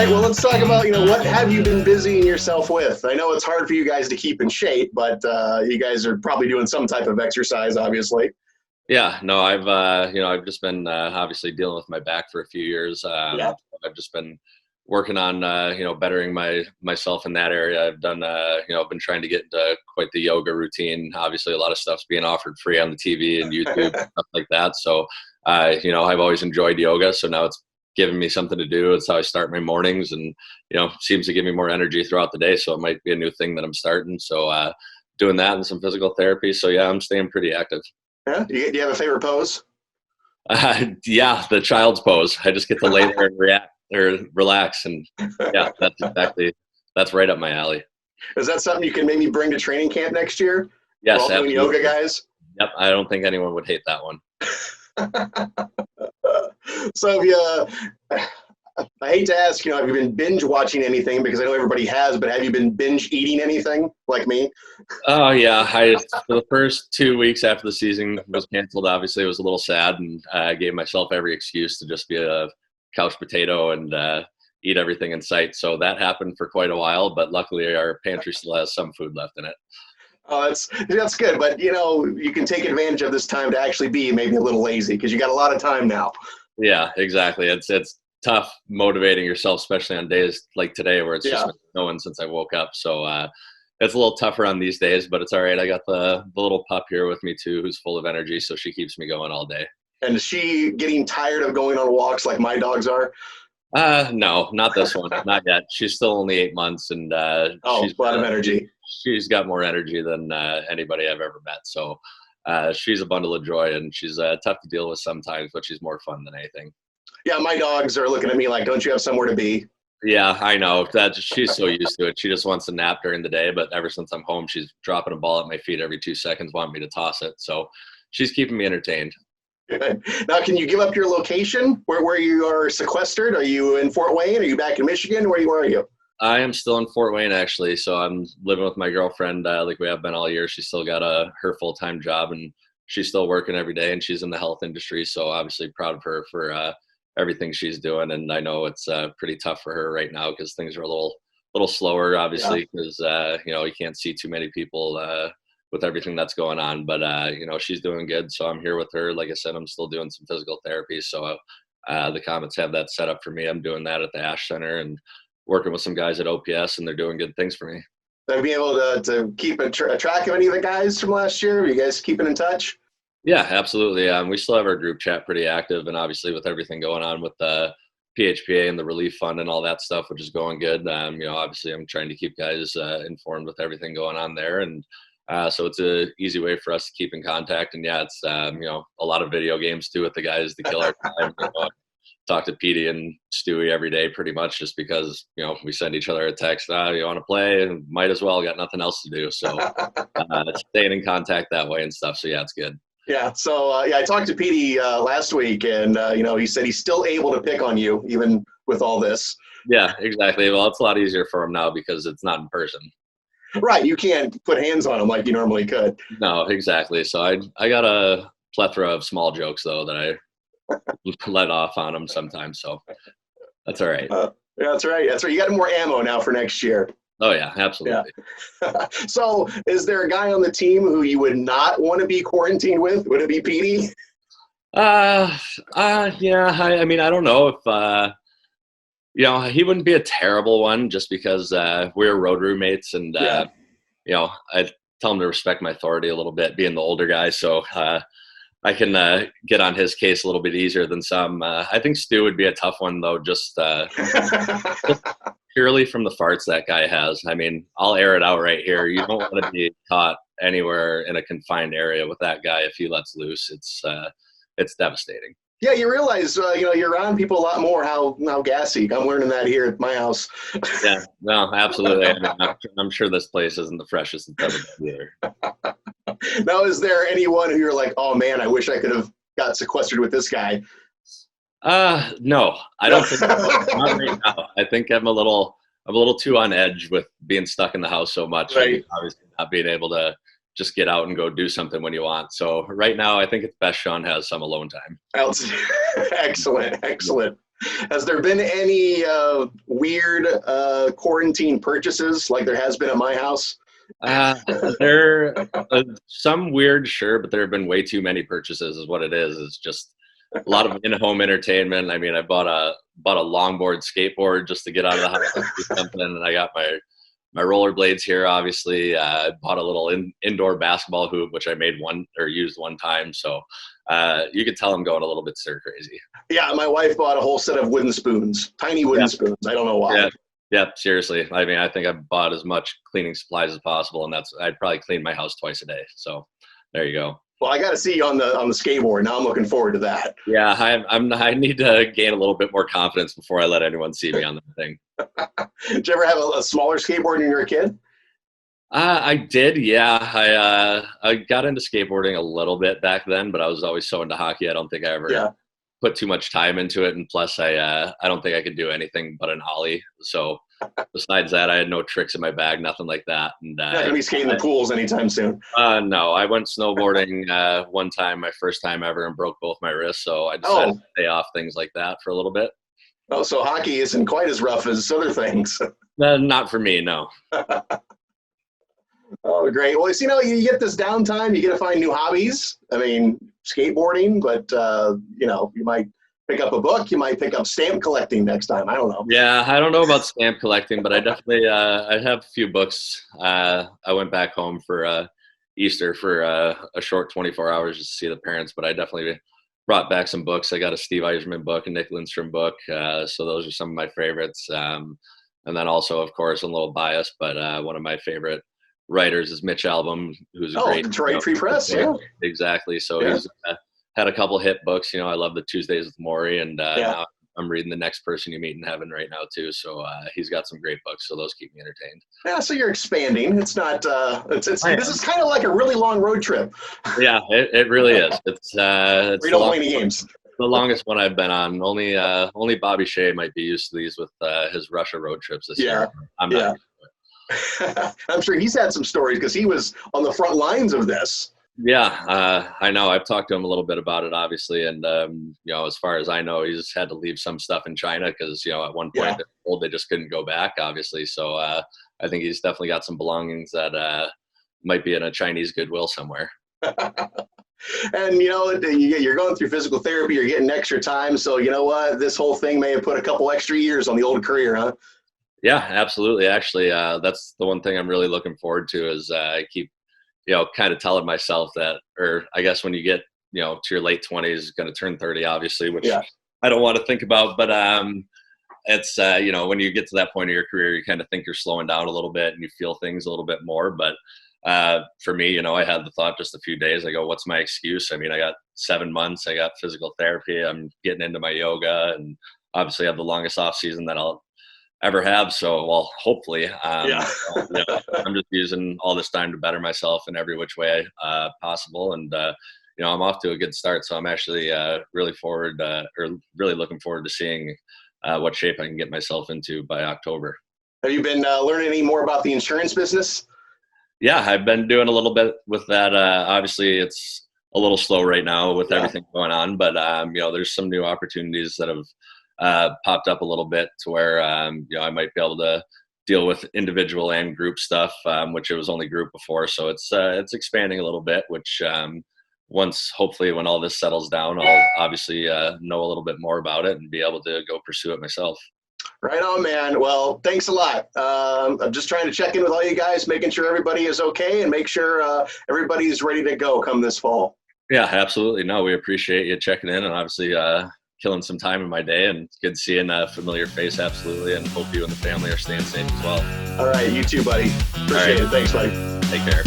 right, well, let's talk about, what have you been busying yourself with? I know it's hard for you guys to keep in shape, but you guys are probably doing some type of exercise, obviously. Yeah, no, I've just been obviously dealing with my back for a few years. Yeah. I've just been working on, bettering myself in that area. I've done, I've been trying to get into quite the yoga routine. Obviously, a lot of stuff's being offered free on the TV and YouTube, stuff like that. So, I've always enjoyed yoga. So now it's giving me something to do. It's how I start my mornings, and seems to give me more energy throughout the day. So it might be a new thing that I'm starting. So doing that and some physical therapy. So yeah, I'm staying pretty active. Yeah. Do you have a favorite pose? Yeah, the child's pose. I just get to lay there and react or relax, and yeah, that's right up my alley. Is that something you can maybe bring to training camp next year? Yes, We're all doing absolutely. yoga, guys. Yep, I don't think anyone would hate that one. So, I hate to ask, have you been binge watching anything? Because I know everybody has, but have you been binge eating anything like me? Oh yeah, for the first 2 weeks after the season was canceled, obviously it was a little sad, and I gave myself every excuse to just be a couch potato and eat everything in sight. So that happened for quite a while, but luckily our pantry still has some food left in it. Oh, that's good. But, you can take advantage of this time to actually be maybe a little lazy because you got a lot of time now. Yeah, exactly. It's tough motivating yourself, especially on days like today where it's just been snowing since I woke up. So it's a little tougher on these days, but it's all right. I got the little pup here with me too, who's full of energy, so she keeps me going all day. And is she getting tired of going on walks like my dogs are? No, not this one, not yet. She's still only 8 months, and she's a lot of energy. She's got more energy than anybody I've ever met. So she's a bundle of joy, and she's tough to deal with sometimes, but she's more fun than anything. Yeah, my dogs are looking at me like, don't you have somewhere to be? Yeah, I know. She's so used to it. She just wants to nap during the day, but ever since I'm home, she's dropping a ball at my feet every 2 seconds, wanting me to toss it. So she's keeping me entertained. Good. Now, can you give up your location where you are sequestered? Are you in Fort Wayne? Are you back in Michigan? Where are you? I am still in Fort Wayne, actually. So I'm living with my girlfriend like we have been all year. She's still got her full-time job, and she's still working every day, and she's in the health industry. So obviously proud of her for everything she's doing. And I know it's pretty tough for her right now because things are a little slower, obviously, because you can't see too many people with everything that's going on. But she's doing good. So I'm here with her. Like I said, I'm still doing some physical therapy. So the Komets have that set up for me. I'm doing that at the Ash Center and working with some guys at OPS, and they're doing good things for me. Have you been able to keep a track of any of the guys from last year? Are you guys keeping in touch? Yeah, absolutely. We still have our group chat pretty active, and obviously with everything going on with the PHPA and the relief fund and all that stuff, which is going good. Obviously I'm trying to keep guys informed with everything going on there, and so it's a easy way for us to keep in contact. And yeah, it's a lot of video games too with the guys to kill our time. Talk to Petey and Stewie every day pretty much just because, we send each other a text, you want to play? Might as well, got nothing else to do. So staying in contact that way and stuff. So yeah, it's good. Yeah. So I talked to Petey last week, and he said he's still able to pick on you even with all this. Yeah, exactly. Well, it's a lot easier for him now because it's not in person. Right. You can't put hands on him like you normally could. No, exactly. So I got a plethora of small jokes though that I let off on them sometimes, so that's all right. Yeah, that's right. You got more ammo now for next year. Oh yeah, absolutely. Yeah. So is there a guy on the team who you would not want to be quarantined with? Would it be Petey? Yeah. I mean, I don't know if he wouldn't be a terrible one just because we're road roommates, and I tell him to respect my authority a little bit, being the older guy. So I can get on his case a little bit easier than some. I think Stu would be a tough one, though, just purely from the farts that guy has. I mean, I'll air it out right here. You don't want to be caught anywhere in a confined area with that guy if he lets loose. It's devastating. Yeah, you realize, you're around people a lot more how gassy. I'm learning that here at my house. Yeah, no, absolutely. I mean, I'm sure this place isn't the freshest it's ever been either. Now, is there anyone who you're like, oh man, I wish I could have got sequestered with this guy? No, I don't think not right now. I think I'm a little too on edge with being stuck in the house so much. Right. And obviously not being able to just get out and go do something when you want. So right now, I think it's best Shawn has some alone time. Excellent. Has there been any weird quarantine purchases like there has been at my house? Uh, there, some weird, sure, but there have been way too many purchases. Is what it is. It's just a lot of in-home entertainment. I mean, I bought a longboard, skateboard just to get out of the house and do something, and I got my rollerblades here. Obviously, I bought a little indoor basketball hoop, which I made used one time. So you could tell I'm going a little bit stir crazy. Yeah, my wife bought a whole set of wooden spoons, tiny wooden spoons. I don't know why. Yeah. Yeah, seriously. I mean, I think I bought as much cleaning supplies as possible, and I'd probably clean my house twice a day. So there you go. Well, I got to see you on the skateboard. Now I'm looking forward to that. Yeah, I need to gain a little bit more confidence before I let anyone see me on the thing. Did you ever have a smaller skateboard when you were a kid? I did, yeah. I got into skateboarding a little bit back then, but I was always so into hockey. I don't think I ever put too much time into it, and plus I don't think I could do anything but an ollie. So besides that, I had no tricks in my bag, nothing like that. And not gonna be skating the pools anytime soon. No, I went snowboarding one time, my first time ever, and broke both my wrists. So I decided to stay off things like that for a little bit. Oh, so hockey isn't quite as rough as other things. Not for me, no. Oh, great. Well, you get this downtime, you get to find new hobbies. I mean, skateboarding, but, you might pick up a book. You might pick up stamp collecting next time. I don't know. Yeah, I don't know about stamp collecting, but I definitely I have a few books. I went back home for Easter for a short 24 hours just to see the parents, but I definitely brought back some books. I got a Steve Eisman book, a Nick Lindstrom book. So those are some of my favorites. And then also, of course, I'm a little biased, but one of my favorite writers is Mitch Albom, who's a great Detroit Free Press. Yeah, exactly. So he's had a couple hit books. I love the Tuesdays with Maury, and now I'm reading The Next Person You Meet in Heaven right now too. So he's got some great books, so those keep me entertained. Yeah, so you're expanding. It's not. This is kind of like a really long road trip. Yeah, it really is. It's we don't play any games. The longest one I've been on. Only Bobby Shea might be used to these with his Russia road trips this year. I'm not. I'm sure he's had some stories because he was on the front lines of this. Yeah, I know. I've talked to him a little bit about it, obviously, and as far as I know, he's had to leave some stuff in China because at one point they just couldn't go back, obviously. So I think he's definitely got some belongings that might be in a Chinese Goodwill somewhere. And you're going through physical therapy, you're getting extra time, so you know what? This whole thing may have put a couple extra years on the old career, huh? Yeah, absolutely. Actually, that's the one thing I'm really looking forward to is I keep, kind of telling myself that, or I guess when you get, to your late 20s, going to turn 30, obviously, which I don't want to think about, but it's, when you get to that point of your career, you kind of think you're slowing down a little bit and you feel things a little bit more. But for me, I had the thought just a few days ago, what's my excuse? I mean, I got 7 months, I got physical therapy, I'm getting into my yoga, and obviously I have the longest off season that I'll ever have. So, well, hopefully, I'm just using all this time to better myself in every which way possible. And, I'm off to a good start. So I'm actually really looking forward to seeing what shape I can get myself into by October. Have you been learning any more about the insurance business? Yeah, I've been doing a little bit with that. Obviously, it's a little slow right now with everything going on, but, there's some new opportunities that have popped up a little bit to where I might be able to deal with individual and group stuff, which it was only group before. So it's expanding a little bit, which hopefully when all this settles down, I'll obviously know a little bit more about it and be able to go pursue it myself. Right on, man. Well, thanks a lot. I'm just trying to check in with all you guys, making sure everybody is okay and make sure everybody's ready to go come this fall. Yeah, absolutely. No, we appreciate you checking in and obviously killing some time in my day, and it's good seeing a familiar face, absolutely, and hope you and the family are staying safe as well. All right, you too, buddy. Appreciate it. Thanks, buddy. Take care.